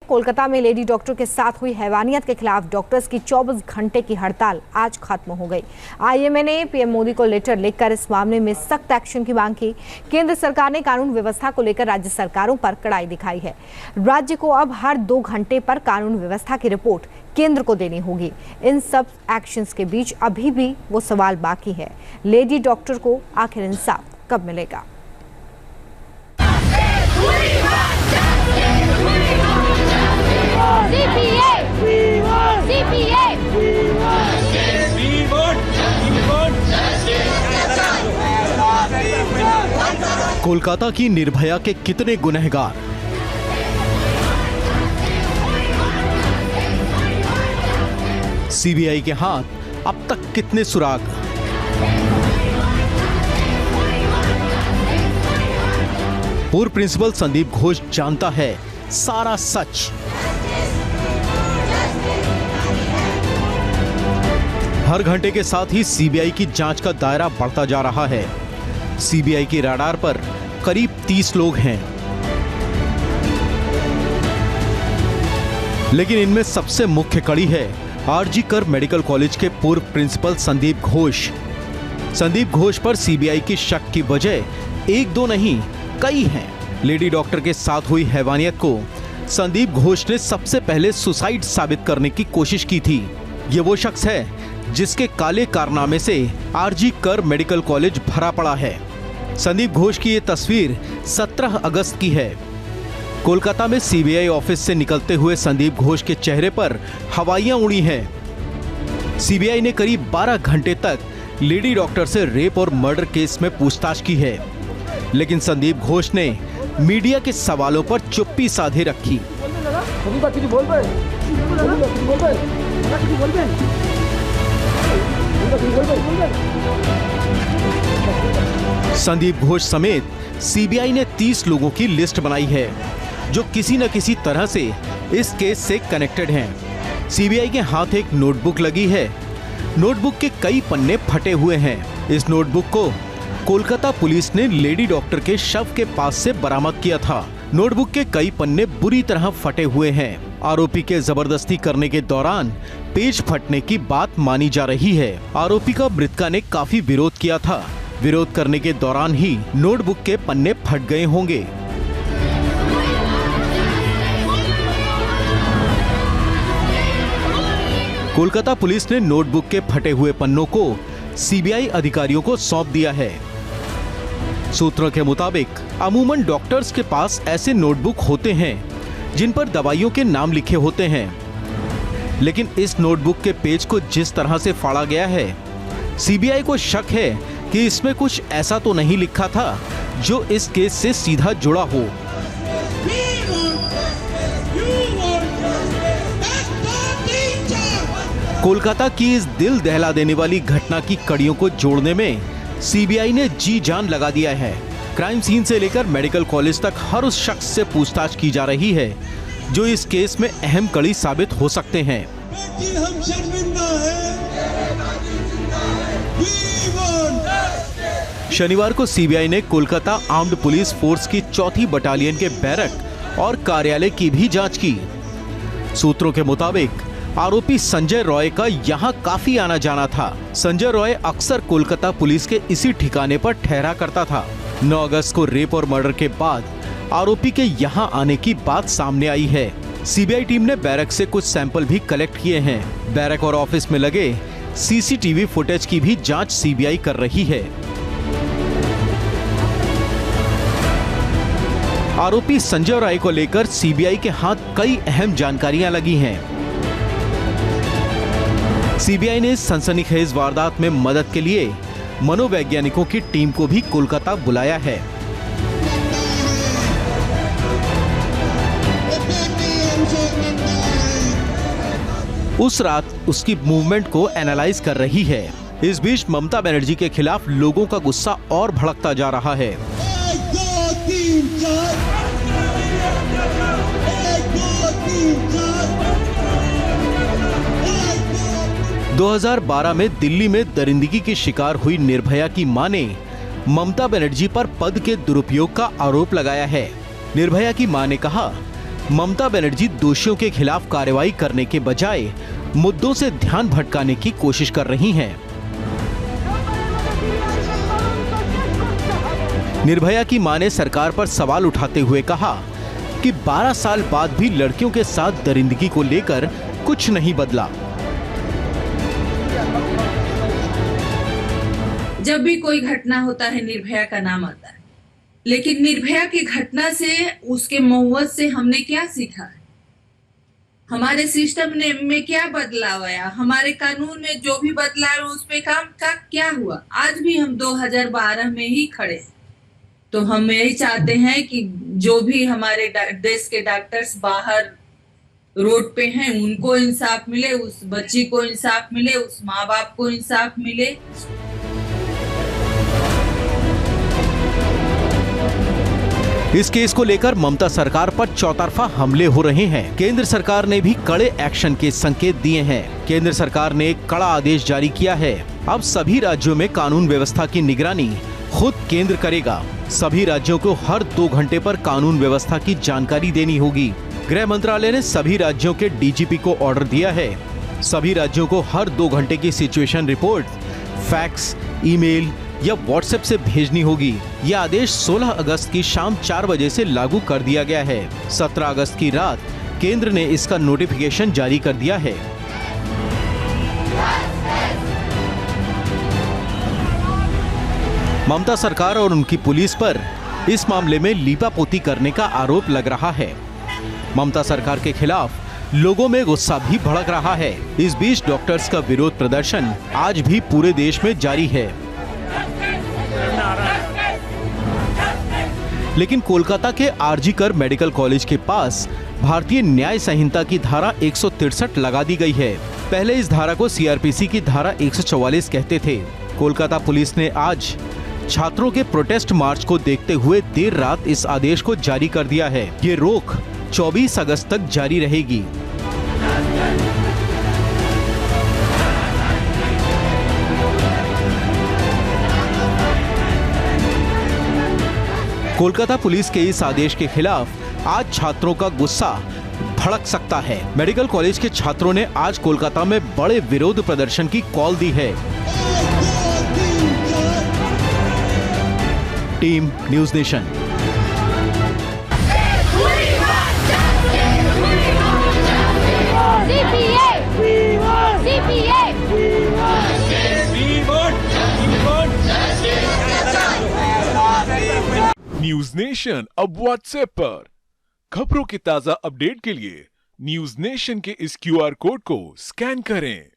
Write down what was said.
कोलकाता में lady doctor के साथ हुई हैवानियत के खिलाफ डॉक्टर्स की 24 घंटे की हड़ताल आज खत्म हो गई। आईएमए ने पीएम मोदी को लेटर लिखकर इस मामले में सख्त एक्शन की मांग की। केंद्र सरकार ने कानून व्यवस्था को लेकर राज्य सरकारों पर कड़ाई दिखाई है। राज्य को अब हर 2 घंटे पर कानून व्यवस्था की रिपोर्ट केंद्र को देनी होगी। इन सब एक्शंस के बीच अभी भी वो सवाल बाकी है, लेडी डॉक्टर को आखिर इंसाफ कब मिलेगा? कोलकाता की निर्भया के कितने गुनहगार, सीबीआई के हाथ अब तक कितने सुराग। पूर्व प्रिंसिपल संदीप घोष जानता है सारा सच। हर घंटे के साथ ही सीबीआई की जांच का दायरा बढ़ता जा रहा है। सीबीआई की रडार पर करीब 30 लोग हैं, लेकिन इनमें सबसे मुख्य कड़ी है आरजी कर मेडिकल कॉलेज के पूर्व प्रिंसिपल संदीप घोष। संदीप घोष पर सीबीआई की शक की वजह एक दो नहीं कई हैं। लेडी डॉक्टर के साथ हुई हैवानियत को संदीप घोष ने सबसे पहले सुसाइड साबित करने की कोशिश की थी। ये वो शख्स है जिसके काले कारनामे से आरजी कर मेडिकल कॉलेज भरा पड़ा है। संदीप घोष की ये तस्वीर 17 अगस्त की है। कोलकाता में सीबीआई ऑफिस से निकलते हुए संदीप घोष के चेहरे पर हवाइयां उड़ी हैं। सीबीआई ने करीब 12 घंटे तक लेडी डॉक्टर से रेप और मर्डर केस में पूछताछ की है, लेकिन संदीप घोष ने मीडिया के सवालों पर चुप्पी साधे रखी। संदीप घोष समेत सीबीआई ने 30 लोगों की लिस्ट बनाई है जो किसी न किसी तरह से इस केस से कनेक्टेड हैं। सीबीआई के हाथ एक नोटबुक लगी है। नोटबुक के कई पन्ने फटे हुए हैं। इस नोटबुक को कोलकाता पुलिस ने लेडी डॉक्टर के शव के पास से बरामद किया था। नोटबुक के कई पन्ने बुरी तरह फटे हुए हैं। आरोपी के जबरदस्ती करने के दौरान पेज फटने की बात मानी जा रही है। आरोपी का मृतका ने काफी विरोध किया था। विरोध करने के दौरान ही नोटबुक के पन्ने फट गए होंगे। कोलकाता पुलिस ने नोटबुक के फटे हुए पन्नों को सीबीआई अधिकारियों को सौंप दिया है। सूत्रों के मुताबिक अमूमन डॉक्टर्स के पास ऐसे नोटबुक होते हैं जिन पर दवाइयों के नाम लिखे होते हैं, लेकिन इस नोटबुक के पेज को जिस तरह से फाड़ा गया है, सीबीआई को शक है कि इसमें कुछ ऐसा तो नहीं लिखा था जो इस केस से सीधा जुड़ा हो। कोलकाता की इस दिल दहला देने वाली घटना की कड़ियों को जोड़ने में सीबीआई ने जी जान लगा दिया है। क्राइम सीन से लेकर मेडिकल कॉलेज तक हर उस शख्स से पूछताछ की जा रही है जो इस केस में अहम कड़ी साबित हो सकते हैं। हम शर्मिंदा हैं। शनिवार को सीबीआई ने कोलकाता आर्म्ड पुलिस फोर्स की 4थी बटालियन के बैरक और कार्यालय की भी जांच की। सूत्रों के मुताबिक आरोपी संजय रॉय का यहां काफी आना जाना था। संजय रॉय अक्सर कोलकाता पुलिस के इसी ठिकाने पर ठहरा करता था। 9 अगस्त को रेप और मर्डर के बाद आरोपी के यहां आने की बात सामने आई है। सीबीआई टीम ने बैरक से कुछ सैंपल भी कलेक्ट किए हैं। बैरक और ऑफिस में लगे सीसीटीवी फुटेज की भी जांच सीबीआई कर रही है। आरोपी संजय राय को लेकर सीबीआई के हाथ कई अहम जानकारियां लगी हैं। सीबीआई ने सनसनीखेज वारदात में मदद के लिए मनोवैज्ञानिकों की टीम को भी कोलकाता बुलाया है। उस रात उसकी मूवमेंट को एनालाइज कर रही है। इस बीच ममता बनर्जी के खिलाफ लोगों का गुस्सा और भड़कता जा रहा है। 2012 में दिल्ली में दरिंदगी की शिकार हुई निर्भया की मां ने ममता बनर्जी पर पद के दुरुपयोग का आरोप लगाया है। निर्भया की मां ने कहा ममता बनर्जी दोषियों के खिलाफ कार्रवाई करने के बजाय मुद्दों से ध्यान भटकाने की कोशिश कर रही हैं। निर्भया की मां ने सरकार पर सवाल उठाते हुए कहा कि 12 साल बाद भी लड़कियों के साथ दरिंदगी को लेकर कुछ नहीं बदला। जब भी कोई घटना होता है निर्भया का नाम आता है, लेकिन निर्भया की घटना से, उसके महुवत से हमने क्या सीखा है? हमारे सिस्टम में क्या बदलाव आया? हमारे कानून में जो भी बदलाव उस पे काम का क्या हुआ? आज भी हम 2012 में ही खड़े हैं। तो हम यही चाहते हैं कि जो भी हमारे देश के डॉक्टर्स बाहर रोड पे हैं उनको इंसाफ मिले, उस बच्ची को इंसाफ मिले, उस माँ बाप को इंसाफ मिले। इस केस को लेकर ममता सरकार पर चौतरफा हमले हो रहे हैं। केंद्र सरकार ने भी कड़े एक्शन के संकेत दिए हैं। केंद्र सरकार ने एक कड़ा आदेश जारी किया है। अब सभी राज्यों में कानून व्यवस्था की निगरानी खुद केंद्र करेगा। सभी राज्यों को हर 2 घंटे पर कानून व्यवस्था की जानकारी देनी होगी। गृह मंत्रालय ने सभी राज्यों के डीजीपी को ऑर्डर दिया है। सभी राज्यों को हर 2 घंटे की सिचुएशन रिपोर्ट फैक्स, ईमेल या व्हाट्सएप से भेजनी होगी। यह आदेश 16 अगस्त की शाम 4 बजे से लागू कर दिया गया है। 17 अगस्त की रात केंद्र ने इसका नोटिफिकेशन जारी कर दिया है। ममता सरकार और उनकी पुलिस पर इस मामले में लीपापोती करने का आरोप लग रहा है। ममता सरकार के खिलाफ लोगों में गुस्सा भी भड़क रहा है। इस बीच डॉक्टर्स का विरोध प्रदर्शन आज भी पूरे देश में जारी है। लेकिन कोलकाता के आरजी कर मेडिकल कॉलेज के पास भारतीय न्याय संहिता की धारा 163 लगा दी गई है। पहले इस धारा को सीआरपीसी की धारा 144 कहते थे। कोलकाता पुलिस ने आज छात्रों के प्रोटेस्ट मार्च को देखते हुए देर रात इस आदेश को जारी कर दिया है। ये रोक 24 अगस्त तक जारी रहेगी। कोलकाता पुलिस के इस आदेश के खिलाफ आज छात्रों का गुस्सा भड़क सकता है। मेडिकल कॉलेज के छात्रों ने आज कोलकाता में बड़े विरोध प्रदर्शन की कॉल दी है। Team news nation. News nation अब व्हाट्सएप पर। खबरों के ताजा अपडेट के लिए न्यूज नेशन के इस क्यूआर कोड को स्कैन करें।